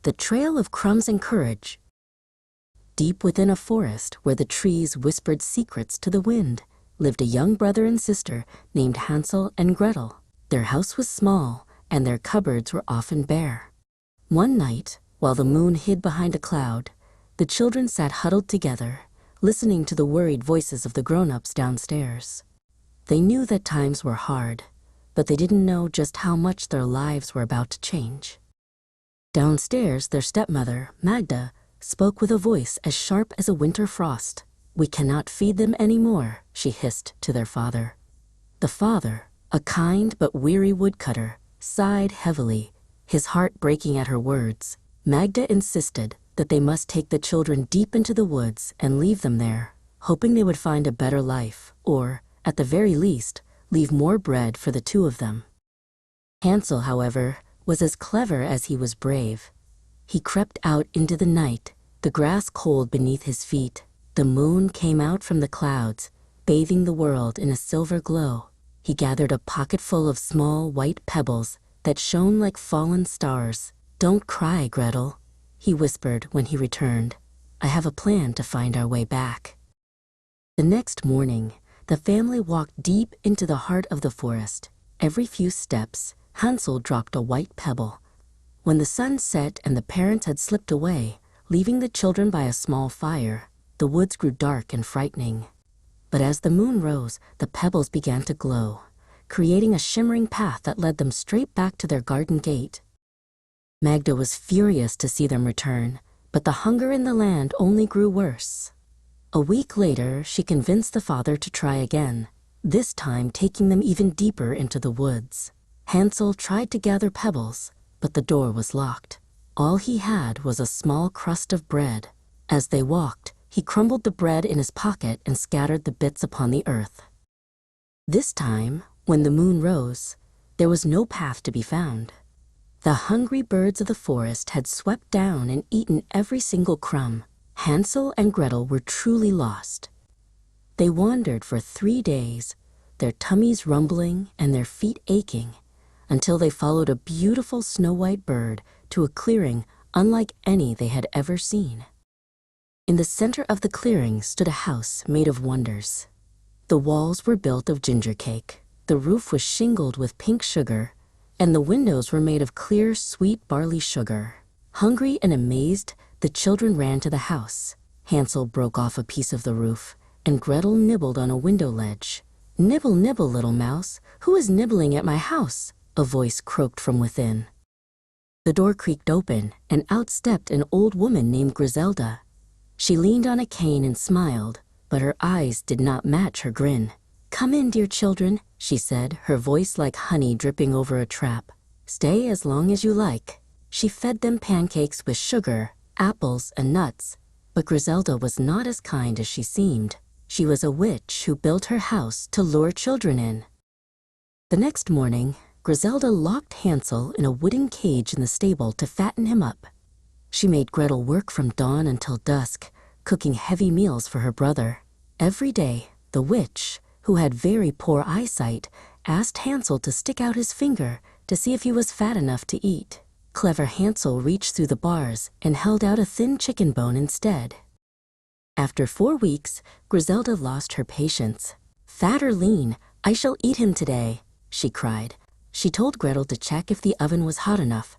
The Trail of Crumbs and Courage. Deep within a forest where the trees whispered secrets to the wind lived a young brother and sister named Hansel and Gretel. Their house was small, and their cupboards were often bare. One night, while the moon hid behind a cloud, the children sat huddled together, listening to the worried voices of the grown-ups downstairs. They knew that times were hard, but they didn't know just how much their lives were about to change. Downstairs, their stepmother, Magda, spoke with a voice as sharp as a winter frost. "We cannot feed them any more," she hissed to their father. The father, a kind but weary woodcutter, sighed heavily, his heart breaking at her words. Magda insisted that they must take the children deep into the woods and leave them there, hoping they would find a better life, or, at the very least, leave more bread for the two of them. Hansel, however, was as clever as he was brave. He crept out into the night, the grass cold beneath his feet. The moon came out from the clouds, bathing the world in a silver glow. He gathered a pocketful of small white pebbles that shone like fallen stars. "Don't cry, Gretel," he whispered when he returned. "I have a plan to find our way back." The next morning, the family walked deep into the heart of the forest. Every few steps, Hansel dropped a white pebble. When the sun set and the parents had slipped away, leaving the children by a small fire, the woods grew dark and frightening. But as the moon rose, the pebbles began to glow, creating a shimmering path that led them straight back to their garden gate. Magda was furious to see them return, but the hunger in the land only grew worse. A week later, she convinced the father to try again, this time taking them even deeper into the woods. Hansel tried to gather pebbles, but the door was locked. All he had was a small crust of bread. As they walked, he crumbled the bread in his pocket and scattered the bits upon the earth. This time, when the moon rose, there was no path to be found. The hungry birds of the forest had swept down and eaten every single crumb. Hansel and Gretel were truly lost. They wandered for 3 days, their tummies rumbling and their feet aching, until they followed a beautiful snow-white bird to a clearing unlike any they had ever seen. In the center of the clearing stood a house made of wonders. The walls were built of ginger cake, the roof was shingled with pink sugar, and the windows were made of clear, sweet barley sugar. Hungry and amazed, the children ran to the house. Hansel broke off a piece of the roof, and Gretel nibbled on a window ledge. "Nibble, nibble, little mouse, who is nibbling at my house?" a voice croaked from within. The door creaked open, and out stepped an old woman named Griselda. She leaned on a cane and smiled, but her eyes did not match her grin. "Come in, dear children," she said, her voice like honey dripping over a trap. "Stay as long as you like." She fed them pancakes with sugar, apples, and nuts, but Griselda was not as kind as she seemed. She was a witch who built her house to lure children in. The next morning, Griselda locked Hansel in a wooden cage in the stable to fatten him up. She made Gretel work from dawn until dusk, cooking heavy meals for her brother. Every day, the witch, who had very poor eyesight, asked Hansel to stick out his finger to see if he was fat enough to eat. Clever Hansel reached through the bars and held out a thin chicken bone instead. After 4 weeks, Griselda lost her patience. "Fat or lean, I shall eat him today," she cried. She told Gretel to check if the oven was hot enough.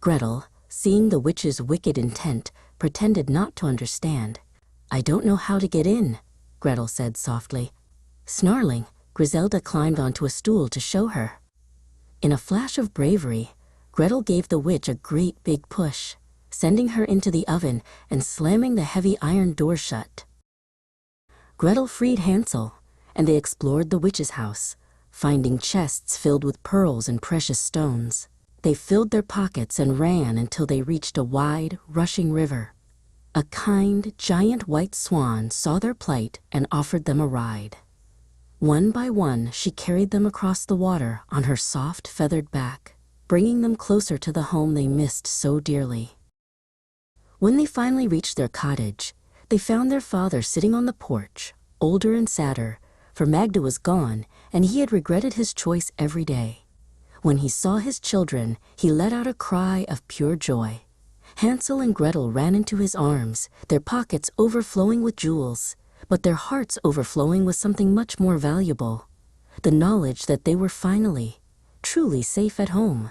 Gretel, seeing the witch's wicked intent, pretended not to understand. "I don't know how to get in," Gretel said softly. Snarling, Griselda climbed onto a stool to show her. In a flash of bravery, Gretel gave the witch a great big push, sending her into the oven and slamming the heavy iron door shut. Gretel freed Hansel, and they explored the witch's house, finding chests filled with pearls and precious stones. They filled their pockets and ran until they reached a wide, rushing river. A kind, giant white swan saw their plight and offered them a ride. One by one, she carried them across the water on her soft, feathered back, bringing them closer to the home they missed so dearly. When they finally reached their cottage, they found their father sitting on the porch, older and sadder, for Magda was gone, and he had regretted his choice every day. When he saw his children, he let out a cry of pure joy. Hansel and Gretel ran into his arms, their pockets overflowing with jewels, but their hearts overflowing with something much more valuable, the knowledge that they were finally, truly safe at home.